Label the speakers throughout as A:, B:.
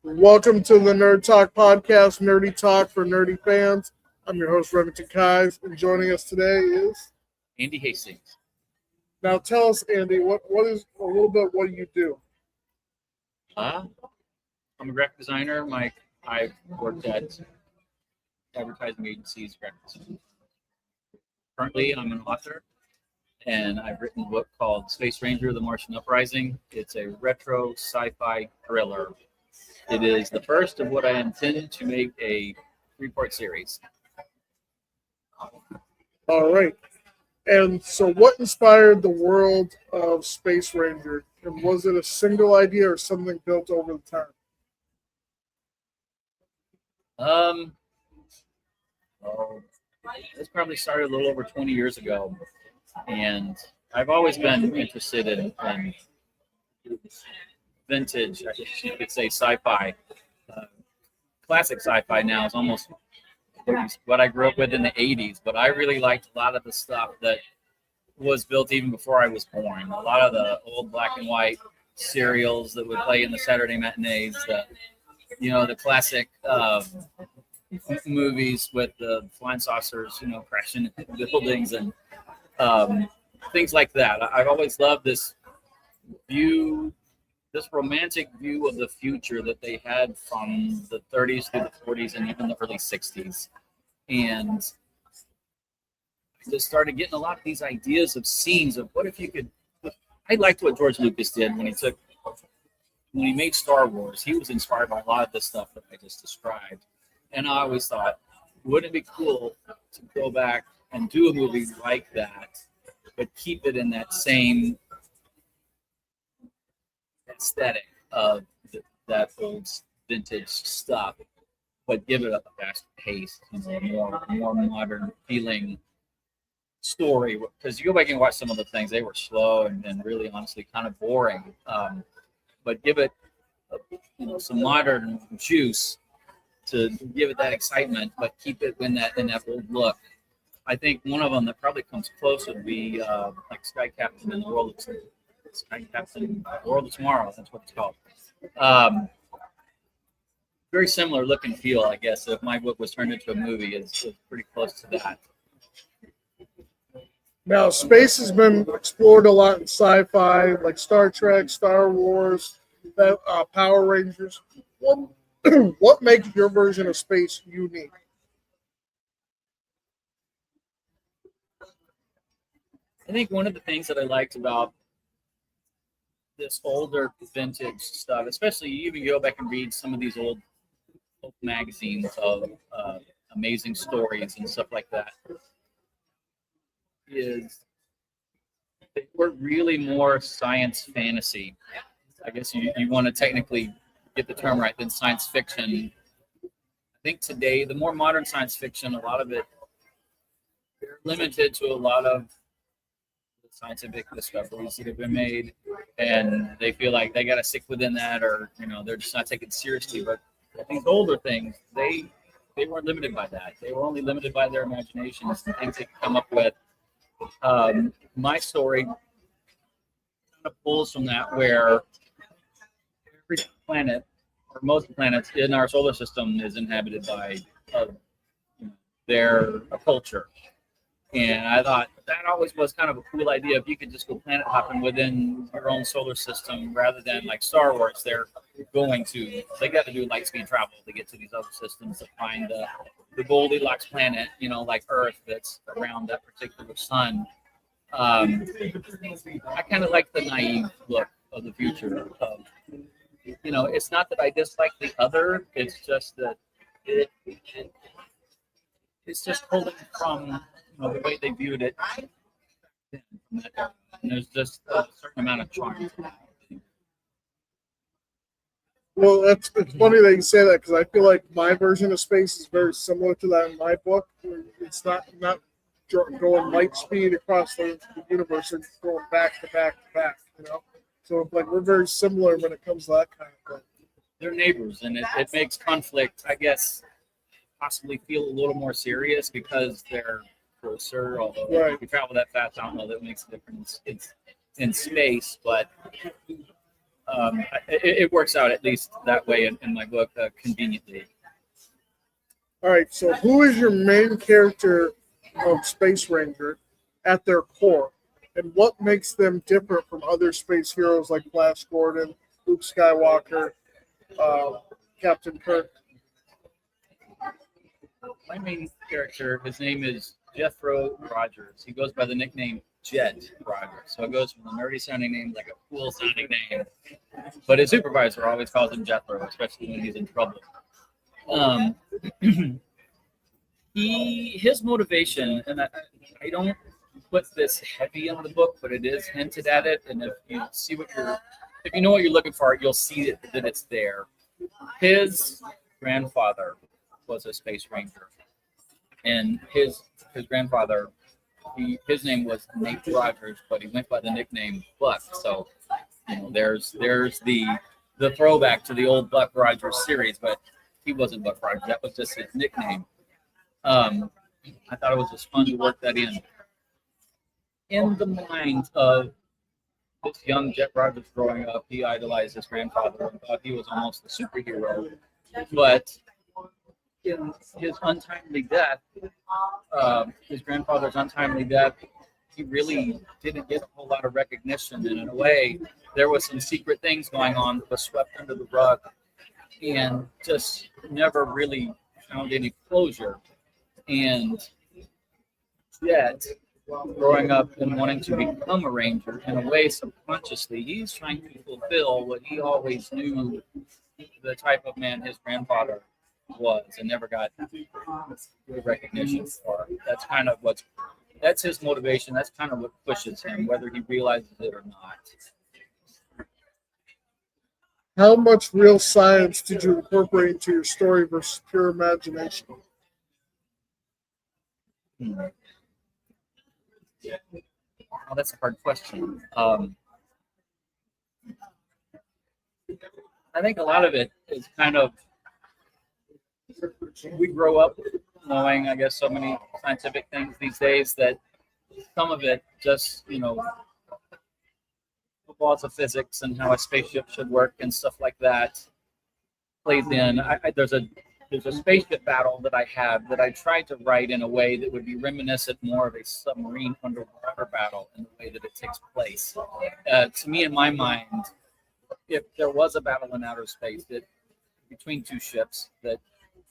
A: Welcome to the Nerd Talk podcast, Nerdy Talk for nerdy fans. I'm your host, Remington Keyes, and joining us today is
B: Andy Hastings.
A: Now tell us, Andy, what is a little bit what you do?
B: I'm a graphic designer. I've worked at advertising agencies, graphic design. Currently, I'm an author, and I've written a book called Space Ranger: The Martian Uprising. It's a retro sci-fi thriller. It is the first of what I intend to make a 3-part series.
A: All right. And so what inspired the world of Space Ranger? And was it a single idea or something built over the time?
B: Well, this probably started a little over 20 years ago. And I've always been interested in vintage, I guess you could say sci-fi. Classic sci-fi now is almost what I grew up with in the 80s, but I really liked a lot of the stuff that was built even before I was born. A lot of the old black and white serials that would play in the Saturday matinees, the classic movies with the flying saucers, crashing into buildings and things like that. I've always loved this romantic view of the future that they had from the 30s through the 40s and even the early 60s. And I just started getting a lot of these ideas of scenes of what if you could. I liked what George Lucas did when he made Star Wars. He was inspired by a lot of the stuff that I just described. And I always thought, wouldn't it be cool to go back and do a movie like that, but keep it in that same aesthetic of that old vintage stuff, but give it a faster pace, more modern feeling story. Because you go back and watch some of the things, they were slow and really honestly kind of boring. But give it some modern juice to give it that excitement, but keep it in that old look. I think one of them that probably comes close would be like Sky Captain in the World of Tomorrow. That's what it's called. Very similar look and feel, I guess. If my book was turned into a movie, it's pretty close to that.
A: Now, space has been explored a lot in sci-fi, like Star Trek, Star Wars, Power Rangers. What makes your version of space unique?
B: I think one of the things that I liked about this older vintage stuff, especially you even go back and read some of these old magazines of amazing stories and stuff like that, is they were really more science fantasy. I guess you want to technically get the term right, than science fiction. I think today, the more modern science fiction, a lot of it, they're limited to a lot of scientific discoveries that have been made, and they feel like they got to stick within that, or they're just not taken seriously. But these older things, they weren't limited by that. They were only limited by their imaginations and things they could come up with. My story kind of pulls from that, where every planet, or most planets in our solar system, is inhabited by their culture. And I thought that always was kind of a cool idea. If you could just go planet hopping within your own solar system, rather than like Star Wars, they got to do light speed travel to get to these other systems to find the Goldilocks planet, like Earth, that's around that particular sun. I kind of like the naive look of the future. It's not that I dislike the other. It's just that it's just pulling from the way they viewed it. And there's just a certain amount of charm.
A: Well, it's funny that you say that, because I feel like my version of space is very similar to that in my book. It's not going light speed across the universe, it's going back to back to back, So like we're very similar when it comes to that kind of thing.
B: They're neighbors, and it makes conflict, I guess, possibly feel a little more serious because they're closer. Although if you travel that fast, I don't know that makes a difference in space. But it works out at least that way in my book conveniently.
A: All right, so who is your main character of Space Ranger at their core, and what makes them different from other space heroes like Flash Gordon, Luke Skywalker, Captain Kirk?
B: My main character, his name is Jethro Rogers. He goes by the nickname Jet Rogers. So it goes from a nerdy sounding name like a cool sounding name. But his supervisor always calls him Jethro, especially when he's in trouble. His motivation, and I don't put this heavy in the book, but it is hinted at it. And if you know what you're looking for, you'll see that it's there. His grandfather was a space ranger, and his grandfather, his name was Nate Rogers, but he went by the nickname Buck. So there's the throwback to the old Buck Rogers series, but he wasn't Buck Rogers. That was just his nickname. I thought it was just fun to work that in the mind of this young Jet Rogers growing up. He idolized his grandfather and thought he was almost a superhero, but in his untimely death, his grandfather's untimely death, he really didn't get a whole lot of recognition. And in a way, there was some secret things going on that was swept under the rug and just never really found any closure. And yet, growing up and wanting to become a ranger, in a way, subconsciously, he's trying to fulfill what he always knew the type of man his grandfather was and never got recognition for. That's his motivation. That's kind of what pushes him, whether he realizes it or not.
A: How much real science did you incorporate into your story versus pure imagination?
B: Oh, that's a hard question. I think a lot of it is kind of, we grow up knowing, I guess, so many scientific things these days that some of it just, the laws of physics and how a spaceship should work and stuff like that plays in. There's a spaceship battle that I have that I tried to write in a way that would be reminiscent more of a submarine underwater battle in the way that it takes place. To me, in my mind, if there was a battle in outer space that between two ships that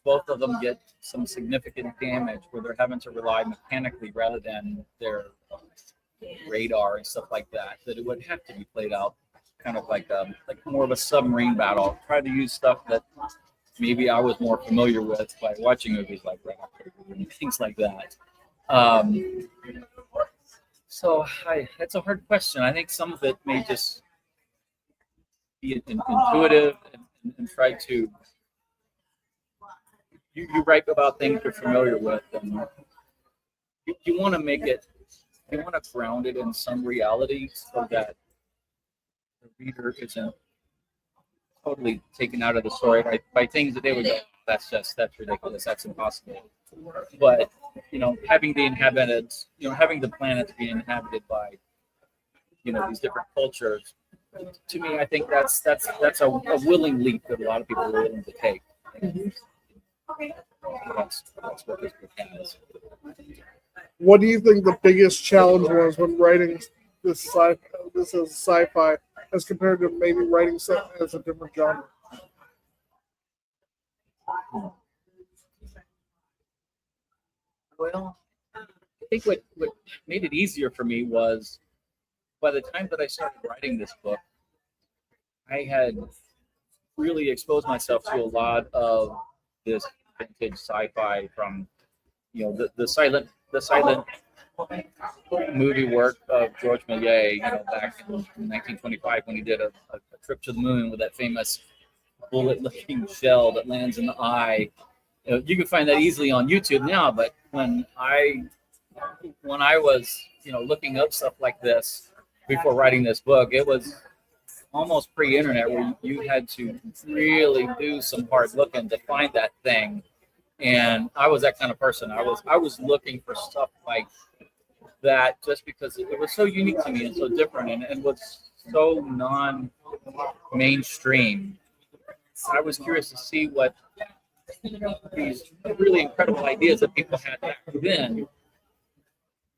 B: both of them get some significant damage where they're having to rely mechanically rather than their radar and stuff like that, that it would have to be played out kind of like more of a submarine battle. Try to use stuff that maybe I was more familiar with by watching movies like Red and things like that. So that's a hard question. I think some of it may just be intuitive and try to. You write about things you're familiar with, and you want to make it, you want to ground it in some reality so that the reader isn't totally taken out of the story by things that they would go, that's ridiculous, that's impossible. But having the inhabitants, having the planets be inhabited by these different cultures, to me, I think that's a willing leap that a lot of people are willing to take. That's what this book has.
A: What do you think the biggest challenge was when writing this as sci-fi as compared to maybe writing something as a different genre?
B: Well, I think what made it easier for me was by the time that I started writing this book, I had really exposed myself to a lot of this vintage sci-fi from the silent movie work of George Méliès, back in 1925 when he did a trip to the moon with that famous bullet-looking shell that lands in the eye. You can find that easily on YouTube now, but when I was looking up stuff like this before writing this book, it was almost pre-internet where you had to really do some hard looking to find that thing. And I was that kind of person. I was looking for stuff like that just because it was so unique to me and so different and was so non-mainstream. I was curious to see what these really incredible ideas that people had back then.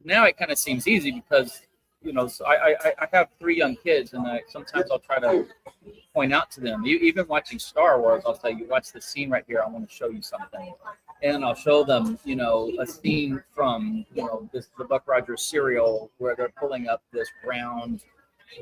B: Now it kind of seems easy because, so I have 3 young kids, and sometimes I'll try to point out to them, even watching Star Wars, I'll say, you watch the scene right here, I want to show you something. And I'll show them, a scene from, the Buck Rogers serial where they're pulling up this round,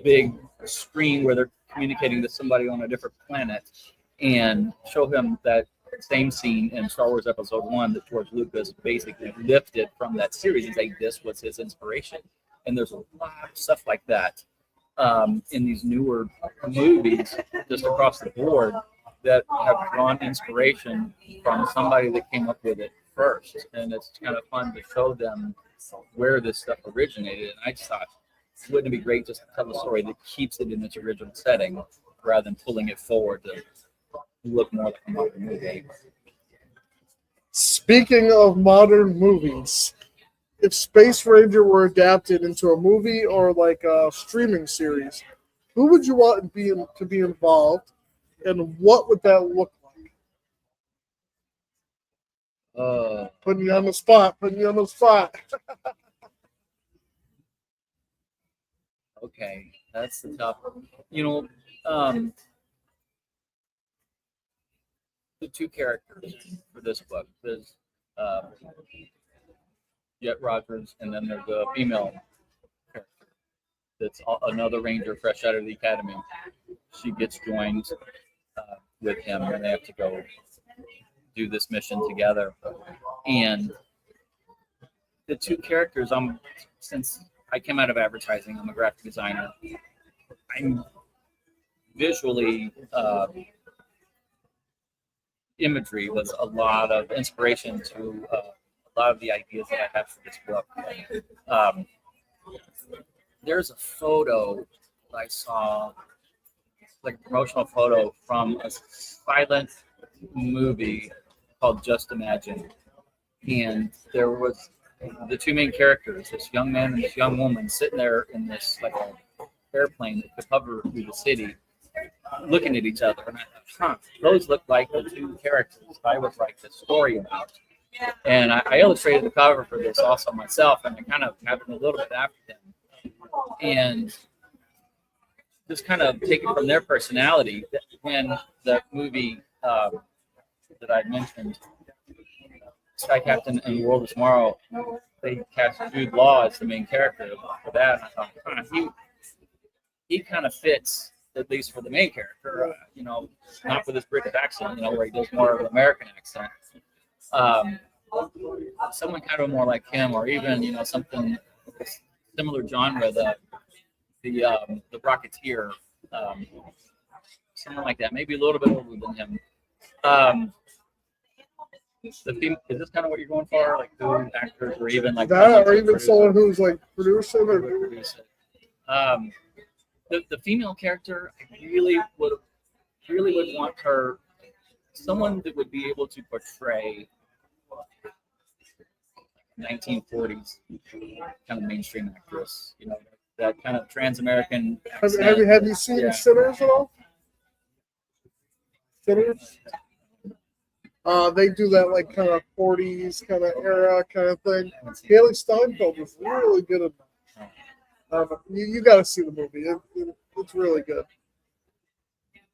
B: big screen where they're communicating to somebody on a different planet, and show him that same scene in Star Wars Episode 1 that George Lucas basically lifted from that series and say this was his inspiration. And there's a lot of stuff like that in these newer movies just across the board that have drawn inspiration from somebody that came up with it first. And it's kind of fun to show them where this stuff originated. And I just thought, wouldn't it be great just to tell a story that keeps it in its original setting rather than pulling it forward to look more like a modern movie.
A: Speaking of modern movies, if Space Ranger were adapted into a movie or like a streaming series, who would you want to be involved, and what would that look like? Putting you on the spot.
B: Okay, that's the tough. The 2 characters for this book. There's Jet Rogers, and then there's a female character that's another Ranger fresh out of the academy. She gets joined with him, and they have to go do this mission together. And the 2 characters, since I came out of advertising, I'm a graphic designer. I'm visually imagery was a lot of inspiration to a lot of the ideas that I have for this book. There's a photo I saw, like a promotional photo from a silent movie called Just Imagine. And there was the 2 main characters, this young man and this young woman, sitting there in this like a airplane that could hover through the city, looking at each other. And I thought, those look like the 2 characters I would write the story about. And I illustrated the cover for this also myself, and I kind of have it a little bit after them. And just kind of taken from their personality. When the movie that I mentioned, Sky Captain and World of Tomorrow, they cast Jude Law as the main character for that. And I thought, he kind of fits, at least for the main character, not with his British accent, where he does more of an American accent. Someone kind of more like him, or even, something similar genre, the Rocketeer, someone like that, maybe a little bit older than him. Is this kind of what you're going for, like two actors, or even like
A: that, or even someone who's like producing or
B: producing? The female character, I really would want her, someone that would be able to portray 1940s kind of mainstream actress, that kind of trans-American accent.
A: Have you seen Sinners at all? Sinners? They do that like kind of 40s kind of era kind of thing. Haley Steinfeld was really good at that. You got to see the movie. It's really good.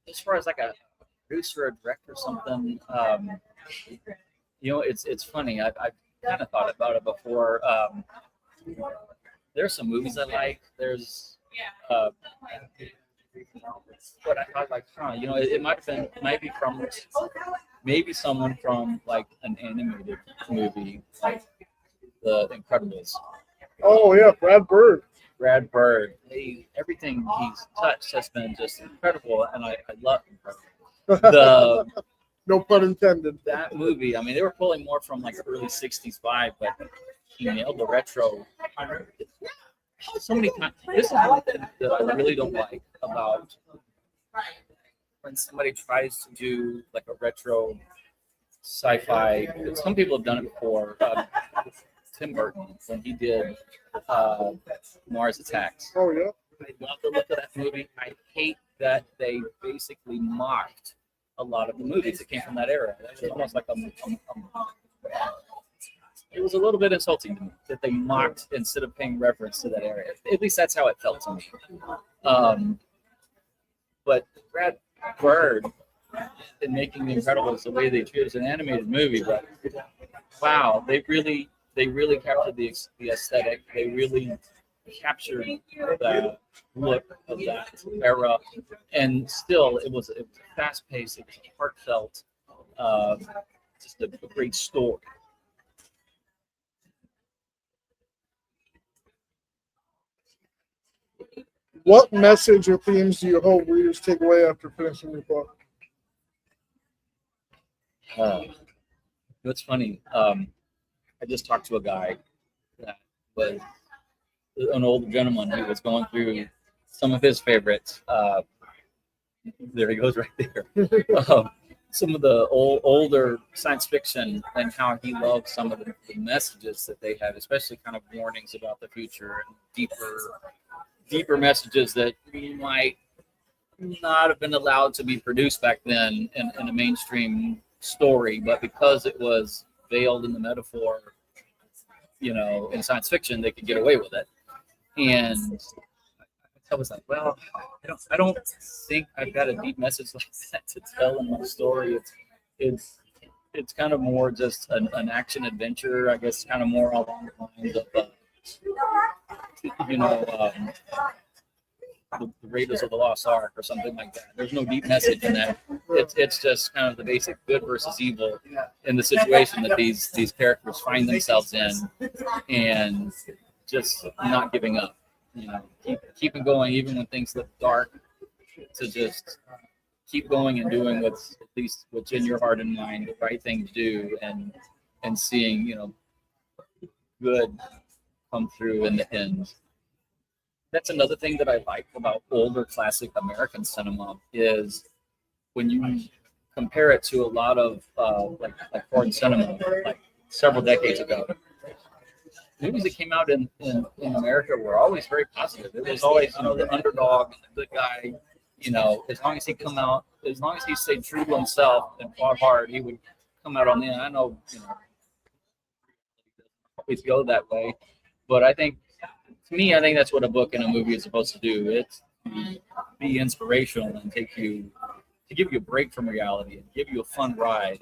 B: As far as like a producer or director or something, it's funny. I've kind of thought about it before. There's some movies I like. There's what I thought like, it might be from maybe someone from like an animated movie like The Incredibles.
A: Oh yeah, Brad Bird.
B: Everything he's touched has been just incredible, and I love Incredibles.
A: No pun intended.
B: That movie, I mean, they were pulling more from like early '60s vibe, but he nailed the retro. So many times, this is one thing that I really don't like about when somebody tries to do like a retro sci-fi. Some people have done it before. Tim Burton, when he did Mars Attacks.
A: Oh yeah.
B: love the look of that movie. I hate that they basically mocked a lot of the movies that came from that era. That was almost like it was a little bit insulting to me that they mocked instead of paying reference to that area. At least that's how it felt to me. But Brad Bird in making The Incredibles the way they chose an animated movie, but wow, they really captured the aesthetic. They really captured the look of that era, and still it was fast paced, it was heartfelt, just a great story.
A: What message or themes do you hope readers take away after finishing your book?
B: It's funny. I just talked to a guy that was an older gentleman who was going through some of his favorites. There he goes right there. Some of the older science fiction and how he loved some of the messages that they had, especially kind of warnings about the future and deeper messages that might not have been allowed to be produced back then in a mainstream story, but because it was veiled in the metaphor, in science fiction, they could get away with it. And I was like, well, I don't think I've got a deep message like that to tell in my story. It's kind of more just an action adventure, I guess, kind of more along the lines of the Raiders of the Lost Ark or something like that. There's no deep message in that. It's just kind of the basic good versus evil in the situation that these characters find themselves in, and just not giving up. Keeping going even when things look dark. To just keep going and doing what's in your heart and mind, the right thing to do, and seeing good come through in the end. That's another thing that I like about older classic American cinema is when you compare it to a lot of like foreign cinema, like several decades ago. Movies that came out in America were always very positive. It was always the underdog, the good guy. As long as he stayed true to himself and fought hard, he would come out on the end. I know always go that way, but I think that's what a book and a movie is supposed to do. It's be inspirational and give you a break from reality and give you a fun ride.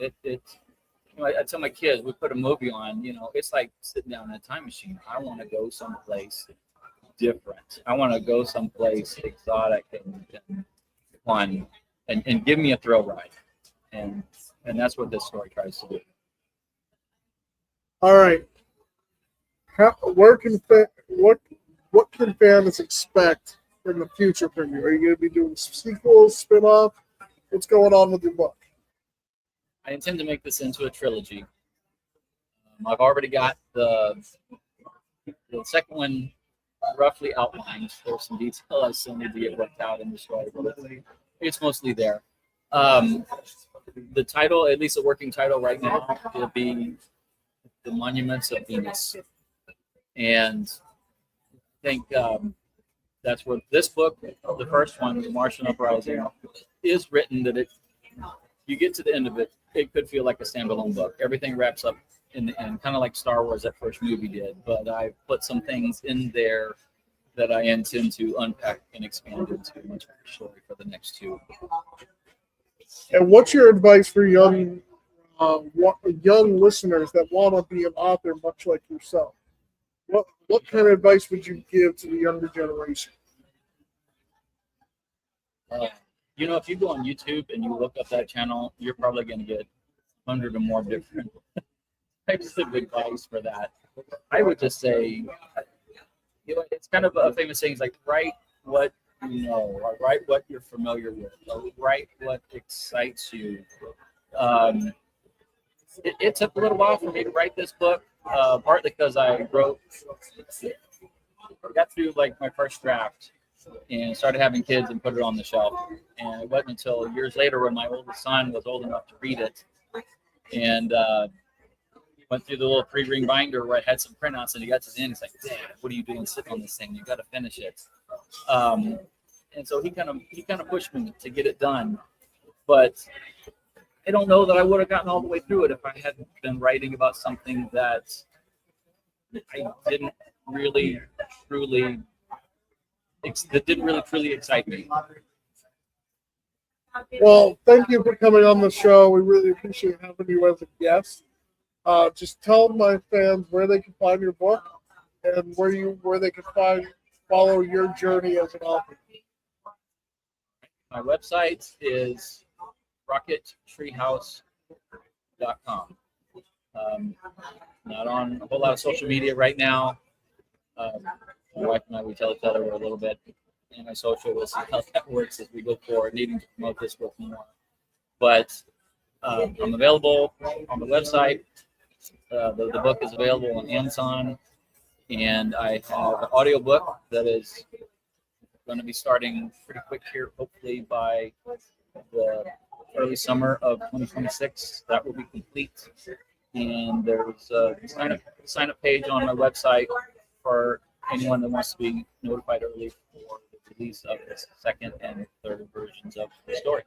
B: I tell my kids, we put a movie on, it's like sitting down in a time machine. I want to go someplace different. I want to go someplace exotic and fun and give me a thrill ride. And that's what this story tries to do.
A: All right. What can fans expect in the future from you? Are you going to be doing sequels, spin-off? What's going on with your book?
B: I intend to make this into a trilogy. I've already got the second one roughly outlined. There's some detail I still need to get worked out in the story, but it's mostly there. The title, at least the working title right now, will be The Monuments of Venus. And I think that's what this book, the first one, The Martian Uprising, is written that you get to the end of it, it could feel like a standalone book. Everything wraps up in the end, kind of like Star Wars, that first movie did. But I put some things in there that I intend to unpack and expand into a much better story for the next two.
A: And what's your advice for young listeners that want to be an author much like yourself? What kind of advice would you give to the younger generation?
B: If you go on YouTube and you look up that channel, you're probably going to get 100 or more different types of advice for that. I would just say, it's kind of a famous saying. It's like, write what you know, or write what you're familiar with, or write what excites you. It took a little while for me to write this book, partly because I got through like my first draft and started having kids and put it on the shelf. And it wasn't until years later when my oldest son was old enough to read it, and went through the little 3-ring binder where it had some printouts, and he got to the end. He's like, "Dad, what are you doing sitting on this thing? You got to finish it." And so he kind of pushed me to get it done, but I don't know that I would have gotten all the way through it if I hadn't been writing about something that I didn't really truly excite me.
A: Well, thank you for coming on the show. We really appreciate having you as a guest. Just tell my fans where they can find your book and where they can follow your journey as an author.
B: My website is rockettreehouse.com. Not on a whole lot of social media right now. My wife and I, we tell each other we're a little bit antisocial. We'll see how that works as we go forward, needing to promote this book more. But I'm available on the website. The book is available on Amazon, and I have an audiobook that is going to be starting pretty quick here, hopefully by the early summer of 2026. That will be complete. And there's a sign up page on my website for anyone that wants to be notified early for the release of the second and third versions of the story.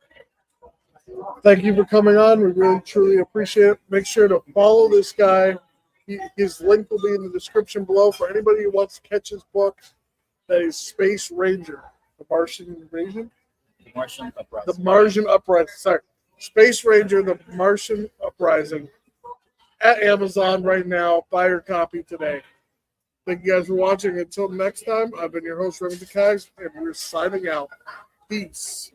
A: Thank you for coming on. We really, truly appreciate it. Make sure to follow this guy. His link will be in the description below for anybody who wants to catch his book. That is Space Ranger, the Martian Invasion.
B: The Martian Uprising.
A: The Martian Uprising. Sorry. Space Ranger, the Martian Uprising. At Amazon right now. Buy your copy today. Thank you guys for watching. Until next time, I've been your host, Remington Keyes, and we're signing out. Peace.